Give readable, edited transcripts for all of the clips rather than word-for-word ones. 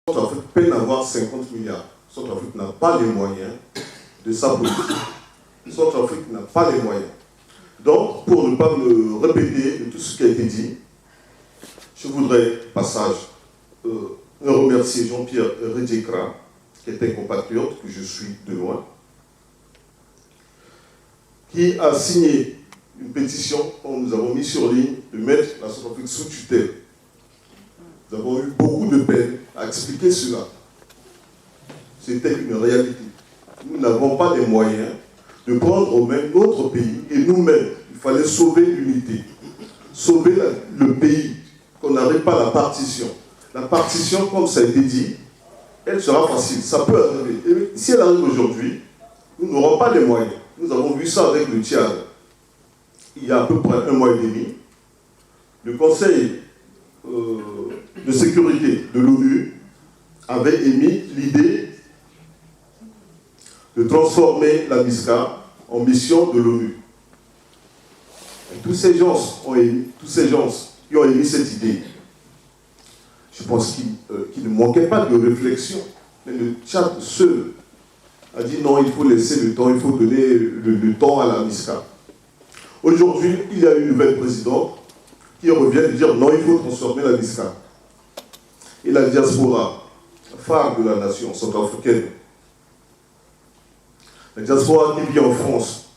Centrafrique peine à avoir 50 milliards. Centrafrique n'a pas les moyens de sa politique. Centrafrique n'a pas les moyens. Donc, pour ne pas me répéter de tout ce qui a été dit, je voudrais, au passage, remercier Jean-Pierre Redjekra, qui est un compatriote que je suis de loin, qui a signé une pétition quand nous avons mis sur ligne de mettre la Centrafrique sous tutelle. Nous avons eu beaucoup de peine à expliquer cela. C'était une réalité. Nous n'avons pas les moyens de prendre au même notre pays et nous-mêmes. Il fallait sauver l'unité, sauver le pays, qu'on n'arrête pas la partition. La partition, comme ça a été dit, elle sera facile, ça peut arriver. Et si elle arrive aujourd'hui, nous n'aurons pas les moyens. Nous avons vu ça avec le Tchad. Il y a à peu près 1 mois et demi, le Conseil de sécurité de l'ONU avait émis l'idée de transformer la MISCA en mission de l'ONU. Tous ces gens qui ont émis cette idée, je pense qu'ils ne manquaient pas de réflexion. Mais le Tchad seul a dit non, il faut laisser le temps, il faut donner le temps à la MISCA. Aujourd'hui, il y a une nouvelle présidente qui revient de dire non, il faut transformer la MISCA. Et la diaspora, phare de la nation centrafricaine, la diaspora qui vit en France,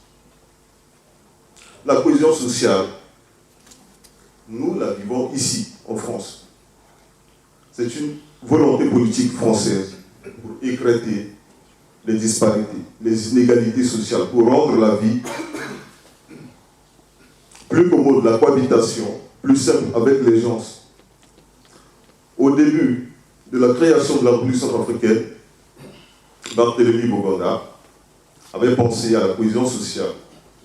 la cohésion sociale, nous la vivons ici, en France. C'est une volonté politique française pour écrêter les disparités, les inégalités sociales, pour rendre la vie plus commode, la cohabitation plus simple avec les gens. Au début de la création de la République centrafricaine, Barthélemy Boganda avait pensé à la cohésion sociale.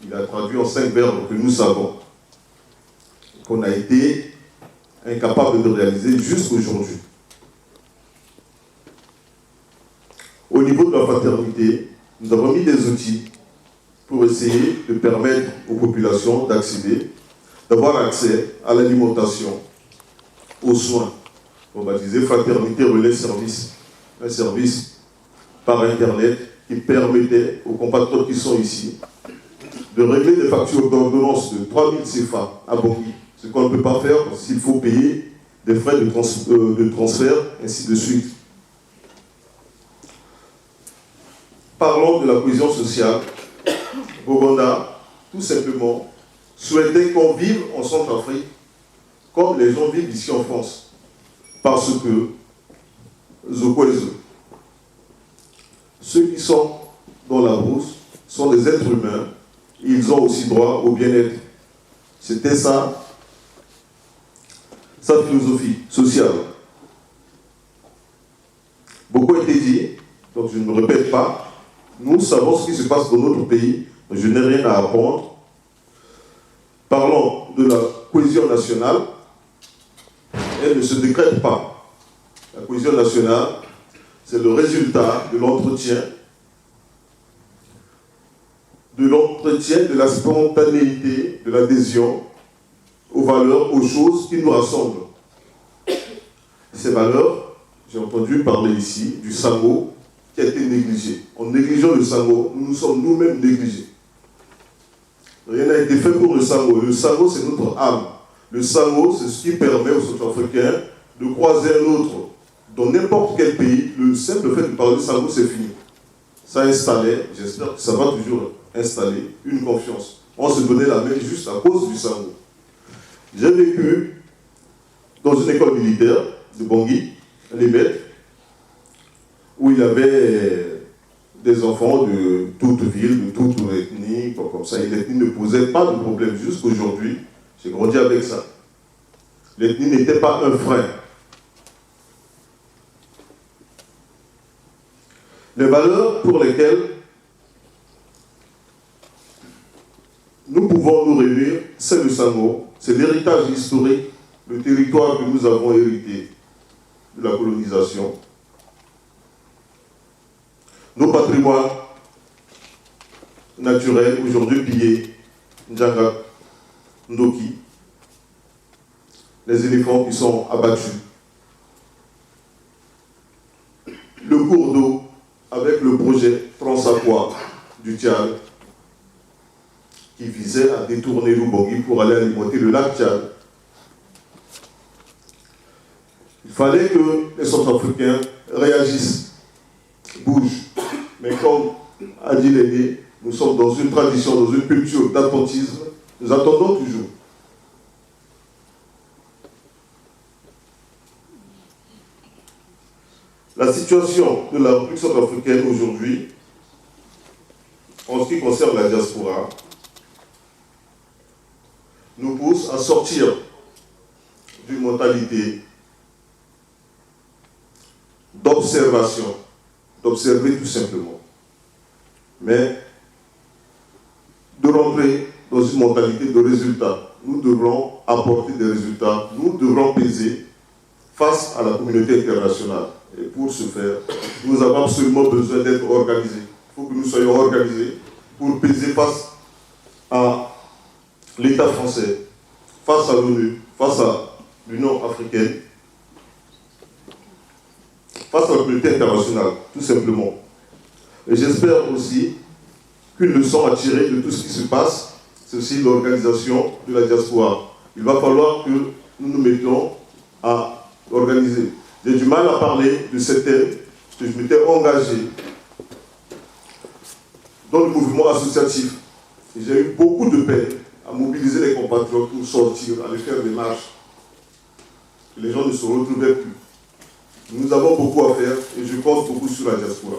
Il a traduit en 5 verbes que nous savons, qu'on a été incapable de réaliser jusqu'aujourd'hui. Au niveau de la fraternité, nous avons mis des outils pour essayer de permettre aux populations d'accéder, d'avoir accès à l'alimentation, aux soins. On va dire fraternité relais service, un service par Internet qui permettait aux compatriotes qui sont ici de régler des factures d'ordonnance de 3000 CFA à Bangui, ce qu'on ne peut pas faire parce qu'il faut payer des frais de transfert, ainsi de suite. Parlons de la cohésion sociale. Boganda, tout simplement, souhaitait qu'on vive en Centrafrique comme les gens vivent ici en France. Parce que, ceux qui sont dans la brousse sont des êtres humains et ils ont aussi droit au bien-être. C'était ça, sa philosophie sociale. Beaucoup a été dit, donc je ne me répète pas. Nous savons ce qui se passe dans notre pays, je n'ai rien à apprendre. Parlons de la cohésion nationale. Elle ne se décrète pas. La cohésion nationale, c'est le résultat de l'entretien, de la spontanéité, de l'adhésion aux valeurs, aux choses qui nous rassemblent. Ces valeurs, j'ai entendu parler ici du Sango qui a été négligé. En négligeant le Sango, nous nous sommes nous-mêmes négligés. Rien n'a été fait pour le Sango. Le Sango, c'est notre âme. Le Sango, c'est ce qui permet aux Centrafricains de croiser un autre. Dans n'importe quel pays, le simple fait de parler Sango, c'est fini. Ça installait, j'espère que ça va toujours installer, une confiance. On se donnait la main juste à cause du Sango. J'ai vécu dans une école militaire de Bangui, à Libet, où il y avait des enfants de toute ville, de toute ethnie, comme ça. Et l'ethnie ne posait pas de problème. Jusqu'aujourd'hui, j'ai grandi avec ça. L'ethnie n'était pas un frein. Les valeurs pour lesquelles nous pouvons nous réunir, c'est le Sango, c'est l'héritage historique, le territoire que nous avons hérité de la colonisation. Nos patrimoines naturels, aujourd'hui pillés, Ndjanga, Ndoki, les éléphants qui sont abattus, le cours d'eau avec le projet Transaqua du Tchad qui visait à détourner l'Ubangi pour aller alimenter le lac Tchad. Il fallait que les Centrafricains réagissent, bougent. Mais comme a dit l'aîné, nous sommes dans une tradition, dans une culture d'attentisme. Nous attendons toujours. La situation de la République centrafricaine aujourd'hui, en ce qui concerne la diaspora, nous pousse à sortir d'une mentalité d'observation, d'observer tout simplement, mais de rentrer dans une mentalité de résultat. Nous devrons apporter des résultats, nous devrons peser face à la communauté internationale. Et pour ce faire, nous avons absolument besoin d'être organisés. Il faut que nous soyons organisés pour peser face à l'État français, face à l'ONU, face à l'Union africaine, face à la communauté internationale, tout simplement. Et j'espère aussi qu'une leçon à tirer de tout ce qui se passe, c'est aussi l'organisation de la diaspora. Il va falloir que nous nous mettions à organiser. J'ai du mal à parler de ce thème, parce que je m'étais engagé dans le mouvement associatif. Et j'ai eu beaucoup de peine à mobiliser les compatriotes pour sortir, aller faire des marches. Et les gens ne se retrouvaient plus. Nous avons beaucoup à faire et je compte beaucoup sur la diaspora.